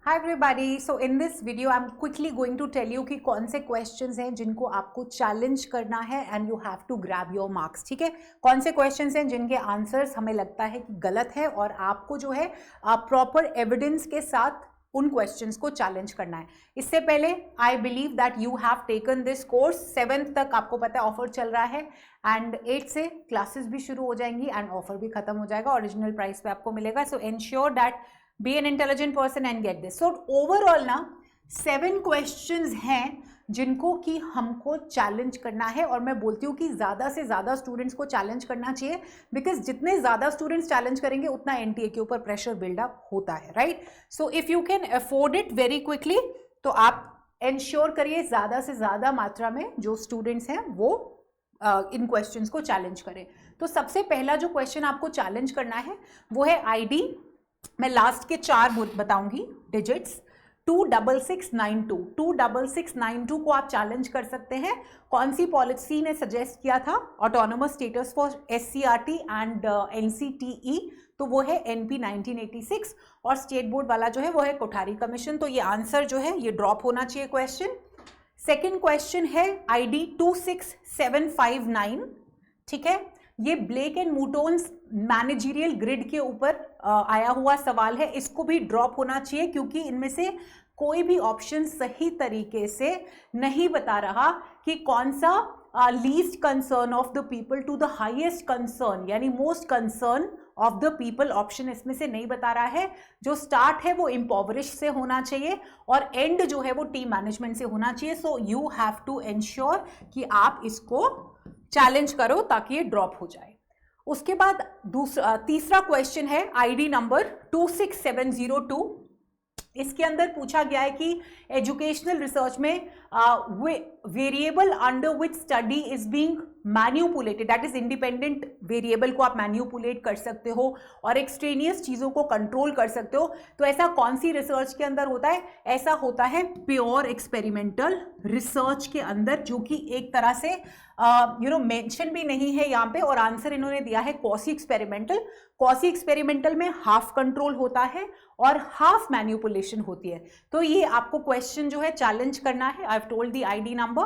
Hi everybody. So in this video I'm quickly going to tell you कि कौन से questions हैं जिनको आपको challenge करना है and you have to grab your marks. ठीक है, कौन से questions हैं जिनके answers हमें लगता है कि गलत है और आपको जो है proper evidence के साथ उन questions को challenge करना है. इससे पहले I believe that you have taken this course 7th तक आपको पता है ऑफर चल रहा है and 8 से क्लासेस भी शुरू हो जाएंगी and ऑफर भी खत्म हो जाएगा, ओरिजिनल प्राइस पे आपको मिलेगा. So ensure that be an intelligent person and get this. So overall ना 7 questions हैं जिनको कि हमको चैलेंज करना है और मैं बोलती हूँ कि ज़्यादा से ज़्यादा स्टूडेंट्स को चैलेंज करना चाहिए बिकॉज जितने ज़्यादा स्टूडेंट्स चैलेंज करेंगे उतना एनटीए के ऊपर प्रेशर बिल्डअप होता है, right. So if you can afford it very quickly तो आप इंश्योर करिए ज़्यादा से ज़्यादा मात्रा में जो स्टूडेंट्स हैं वो इन क्वेश्चंस को चैलेंज करें. तो सबसे पहला जो क्वेश्चन आपको चैलेंज करना है वो है आईडी. मैं लास्ट के 4 बताऊंगी डिजिट्स. 26692 26692 को आप चैलेंज कर सकते हैं. कौन सी पॉलिसी ने सजेस्ट किया था autonomous status for SCERT and NCTE, तो वो है एनपी 1986 और स्टेट बोर्ड वाला जो है वो है कोठारी कमीशन. तो ये आंसर जो है ये ड्रॉप होना चाहिए क्वेश्चन. सेकेंड क्वेश्चन है आईडी 26759. ठीक है, ये ब्लेक एंड मूटोन्स मैनेजरियल ग्रिड के ऊपर आया हुआ सवाल है. इसको भी ड्रॉप होना चाहिए क्योंकि इनमें से कोई भी ऑप्शन सही तरीके से नहीं बता रहा कि कौन सा least concern of the people to the highest concern यानी most concern of the people option इसमें से नहीं बता रहा है. जो स्टार्ट है वो इम्पोवरिश से होना चाहिए और एंड जो है वो टीम मैनेजमेंट से होना चाहिए. So you have to ensure कि आप इसको चैलेंज करो ताकि ये ड्रॉप हो जाए. उसके बाद तीसरा क्वेश्चन है आईडी नंबर 26702. इसके अंदर पूछा गया है कि एजुकेशनल रिसर्च में variable under which study is being manipulated, that is independent variable को आप मैन्युपुलेट कर सकते हो और एक्सट्रेनियस चीज़ों को कंट्रोल कर सकते हो. तो ऐसा कौन सी रिसर्च के अंदर होता है? ऐसा होता है प्योर एक्सपेरिमेंटल रिसर्च के अंदर, जो कि एक तरह से मेंशन भी नहीं है यहाँ पे और आंसर इन्होंने दिया है क्वासी एक्सपेरिमेंटल. क्वासी एक्सपेरिमेंटल में हाफ कंट्रोल होता है और हाफ मैन्युपुलेशन होती है. तो ये आपको क्वेश्चन जो है चैलेंज करना है. I have told the ID number.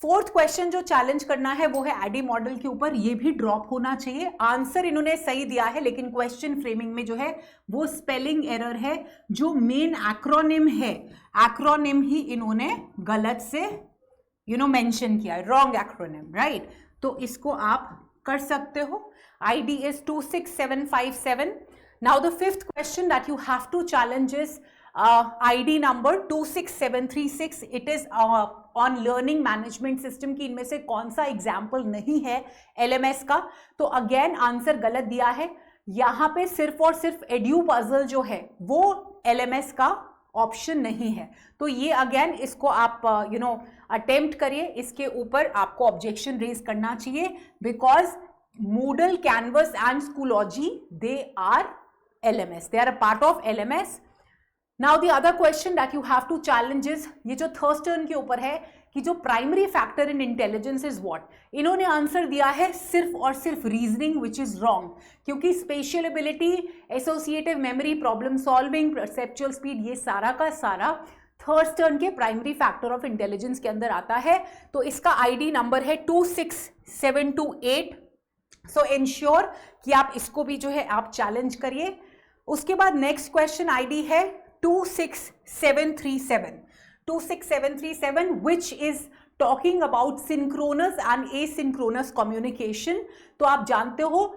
Fourth question जो चैलेंज करना है वो है एडी मॉडल के ऊपर. ये भी ड्रॉप होना चाहिए. आंसर इन्होंने सही दिया है लेकिन क्वेश्चन फ्रेमिंग में जो है वो स्पेलिंग एरर है. जो मेन एक्रोनिम है, एक्रोनिम ही इन्होंने गलत से मेंशन किया है, रॉन्ग एक्रोनिम, राइट. तो इसको आप कर सकते हो. ID is 26757. Now the fifth question that you have to challenge is ID number 26736. It is on learning management system की इनमें से कौन सा एग्जाम्पल नहीं है एलएमएस का. तो अगेन आंसर गलत दिया है. यहाँ पे सिर्फ और सिर्फ एड्यू पजल जो है वो एलएमएस का ऑप्शन नहीं है. तो ये अगेन इसको आप अटेम्प्ट करिए. इसके ऊपर आपको ऑब्जेक्शन रेज करना चाहिए because Moodle, Canvas and Schoology they are LMS, they are a part of LMS. Now the other question that you have to challenge is, ये जो थर्स्टर्न के ऊपर है कि जो primary factor in intelligence is what. इन्होंने answer दिया है सिर्फ और सिर्फ रीजनिंग, विच इज रॉन्ग, क्योंकि special ability, associative memory, problem solving, perceptual speed, ये सारा का सारा थर्स्टर्न के प्राइमरी फैक्टर ऑफ इंटेलिजेंस के अंदर आता है. तो इसका आईडी नंबर है 26728. सो इंश्योर कि आप इसको भी जो है आप चैलेंज करिए. उसके बाद नेक्स्ट क्वेश्चन आईडी है 26737. 26737 which is talking about synchronous and asynchronous communication. तो आप जानते हो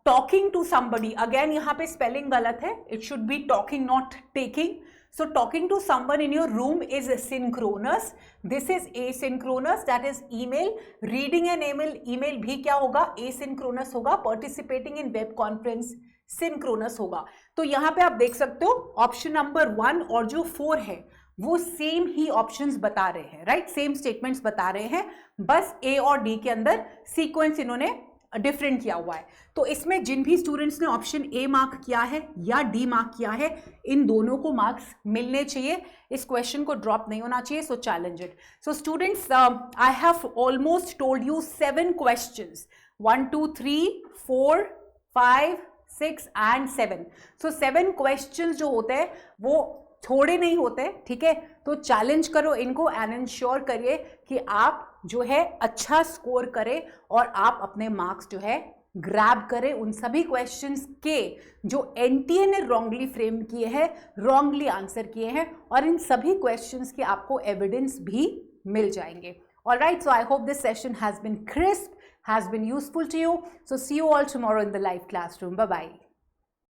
talking to somebody, again यहाँ पे spelling गलत है, it should be talking not taking. So talking to someone in your room is synchronous. This is asynchronous, that is email. Reading an email भी क्या होगा? Asynchronous होगा. Participating in web conference synchronous होगा. तो यहाँ पे आप देख सकते हो ऑप्शन नंबर 1 और जो 4 है वो सेम ही ऑप्शंस बता रहे हैं, राइट. सेम स्टेटमेंट्स बता रहे हैं, बस ए और डी के अंदर सीक्वेंस इन्होंने डिफरेंट किया हुआ है. तो इसमें जिन भी स्टूडेंट्स ने ऑप्शन ए मार्क किया है या डी मार्क किया है, इन दोनों को मार्क्स मिलने चाहिए. इस क्वेश्चन को ड्रॉप नहीं होना चाहिए. सो challenge it. So students, I have almost told you 7 questions. 1 2 3 4 5 6 and 7। So 7 questions जो होते हैं वो थोड़े नहीं होते, ठीक है। तो चैलेंज करो इनको एंड इंश्योर करिए कि आप जो है अच्छा स्कोर करें और आप अपने मार्क्स जो है ग्रैब करें उन सभी क्वेश्चंस के जो एनटीए ने रॉन्गली फ्रेम किए हैं, रॉन्गली आंसर किए हैं, और इन सभी क्वेश्चंस के आपको एविडेंस भी मिल जाएंगे। Alright, so I hope this session has been crisp, has been useful to you. So see you all tomorrow in the live classroom. Bye bye.